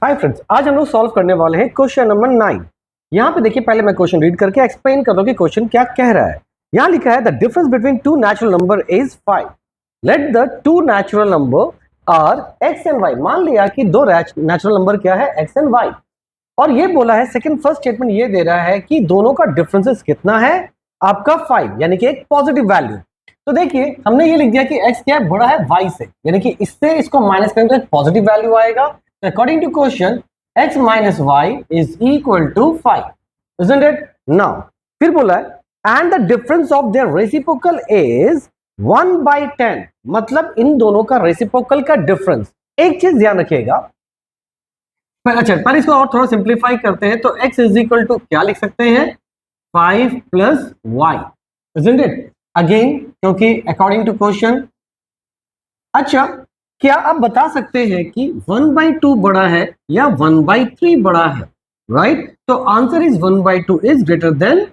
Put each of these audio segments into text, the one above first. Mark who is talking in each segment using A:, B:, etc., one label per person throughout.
A: Hi friends, आज हम लोग सॉल्व करने वाले हैं क्वेश्चन नंबर 9। यहाँ पे देखिए, पहले मैं क्वेश्चन रीड करके एक्सप्लेन कर दूं कि क्वेश्चन क्या कह रहा है। यहाँ लिखा है the difference between two natural number is 5। Let the two natural number are x and y। मान लिया कि दो नेचुरल नंबर क्या है, x एंड y। और ये बोला है सेकंड फर्स्ट स्टेटमेंट ये दे रहा है कि दोनों का डिफरेंसेस कितना है, आपका 5, यानी कि एक पॉजिटिव वैल्यू। तो देखिए हमने ये लिख दिया कि x क्या है, बड़ा है y से, यानी कि इससे इसको माइनस करेंगे तो एक पॉजिटिव वैल्यू आएगा। According to question, x minus y is equal to 5, isn't it? Now, फिर बोला है and the difference of their reciprocal is 1 by 10। मतलब इन दोनों का रेसिप्रोकल का डिफरेंस, एक चीज ध्यान रखिएगा। अच्छा, पर इसको और थोड़ा सिंप्लीफाई करते हैं तो x is equal to क्या लिख सकते हैं, 5 plus y, isn't it? Again, क्योंकि according to question। अच्छा, क्या आप बता सकते हैं कि 1/2 बड़ा है या 1/3 बड़ा है, राइट? तो answer is 1/2 is greater than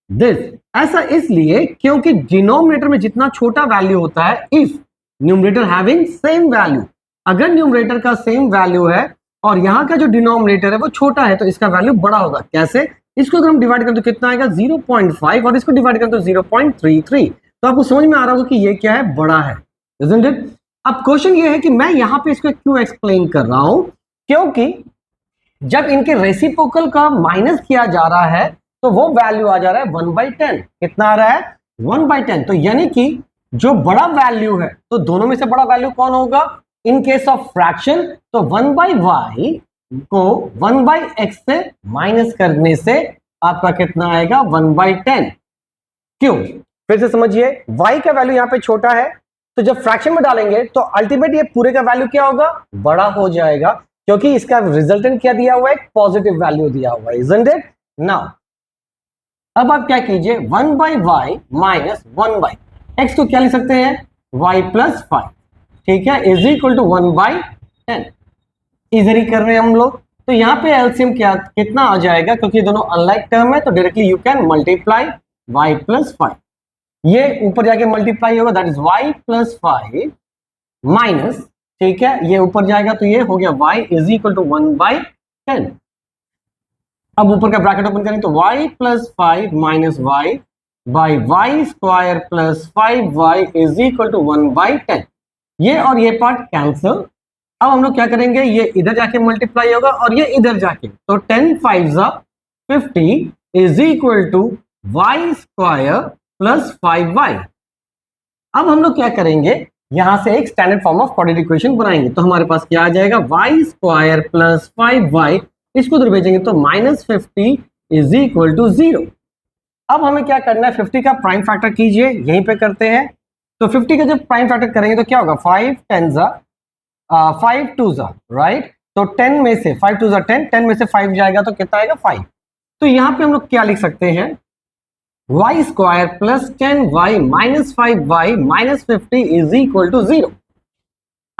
A: this. ऐसा इसलिए क्योंकि डिनोमिनेटर में जितना छोटा वैल्यू होता है, if numerator having same value, अगर न्यूमरेटर का सेम वैल्यू है और यहाँ का जो डिनोमिनेटर है वो छोटा है तो इसका वैल्यू बड़ा होगा। कैसे? इसको अगर हम डिवाइड करें तो कितना आएगा, 0.5, और इसको डिवाइड करें तो 0.33। तो आपको समझ में आ रहा होगा कि ये क्या है, बड़ा है, isn't it? अब क्वेश्चन ये है कि मैं यहां पे इसको क्यों एक्सप्लेन कर रहा हूं, क्योंकि जब इनके रेसिप्रोकल का माइनस किया जा रहा है तो वो वैल्यू आ जा रहा है 1/10। कितना आ रहा है, 1/10। तो यानी कि जो बड़ा वैल्यू है तो दोनों में से बड़ा वैल्यू कौन होगा? इन केस ऑफ फ्रैक्शन तो 1/y को 1/x से माइनस करने से आपका कितना आएगा, 1/10। क्यों? फिर से समझिए, y का वैल्यू यहाँ पे छोटा है तो जब फ्रैक्शन में डालेंगे तो अल्टीमेट ये पूरे का वैल्यू क्या होगा, बड़ा हो जाएगा, क्योंकि इसका रिजल्टेंट क्या दिया हुआ है, एक पॉजिटिव वैल्यू दिया हुआ है, isn't it? नाउ अब आप क्या कीजिए, 1/y माइनस 1/x को क्या लिख सकते हैं, y प्लस 5, ठीक है, इज इक्वल टू 1/10। इधर ही कर रहे हैं हम लोग। तो यहाँ पे एलसीएम क्या कितना आ जाएगा, क्योंकि दोनों अनलाइक टर्म है तो directly you can multiply y plus 5। ये ऊपर जाके मल्टीप्लाई होगा, that is y plus 5 minus, ठीक है, ये ऊपर जाएगा तो ये हो गया y इज इक्वल टू 1/10। अब ऊपर का ब्रैकेट ओपन करें तो y plus 5 minus y by y square plus 5y is equal to 1/10। ये और ये पार्ट कैंसिल। अब हम लोग क्या करेंगे, ये इधर जाके मल्टीप्लाई होगा और ये इधर जाके, तो 10 5 50 is equal to y square plus 5y। अब हम लोग क्या करेंगे, यहां से एक standard form of quadratic equation बनाएंगे। तो हमारे पास क्या आ जाएगा, y स्क्वायर प्लस 5y, इसको उधर भेजेंगे तो -50 इज इक्वल टू 0। अब हमें क्या करना है, 50 का प्राइम फैक्टर कीजिए, यहीं पे करते हैं। तो 50 का जब प्राइम फैक्टर करेंगे तो क्या होगा, 5 10 5 2 राइट। तो 10 में से 5 2 10 में से 5 जाएगा तो कितना आएगा, 5। तो यहाँ पे हम लोग क्या लिख सकते हैं, y square plus 10y minus 5y minus 50 is equal to 0।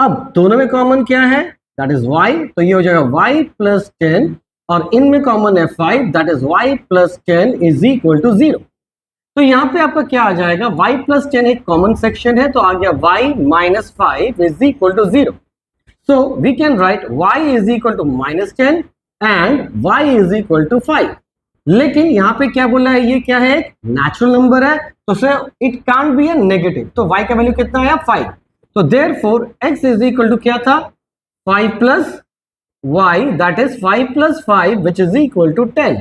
A: अब दोनों में कॉमन क्या है, दैट इज y, तो ये हो जाएगा y प्लस 10 और इनमें कॉमन है 5, that is y plus 10 is equal to 0। तो यहाँ पे आपका क्या आ जाएगा, y प्लस 10 एक कॉमन सेक्शन है तो आ गया y minus 5 is equal to 0। So we can write y is equal to minus 10 and y is equal to 5। लेकिन यहाँ पे क्या बोला है, ये क्या है, एक नेचुरल नंबर है तो sir it can't be a negative. तो y का वैल्यू कितना आया, 5। तो therefore x is equal to क्या था, 5 plus y, that is 5 plus 5 which is equal to 10।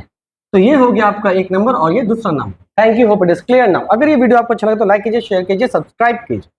A: तो ये हो गया आपका एक नंबर और ये दूसरा number. Thank you, hope it is clear now. अगर ये वीडियो आपको अच्छा लगे तो लाइक कीजिए, शेयर कीजिए, सब्सक्राइब कीजिए।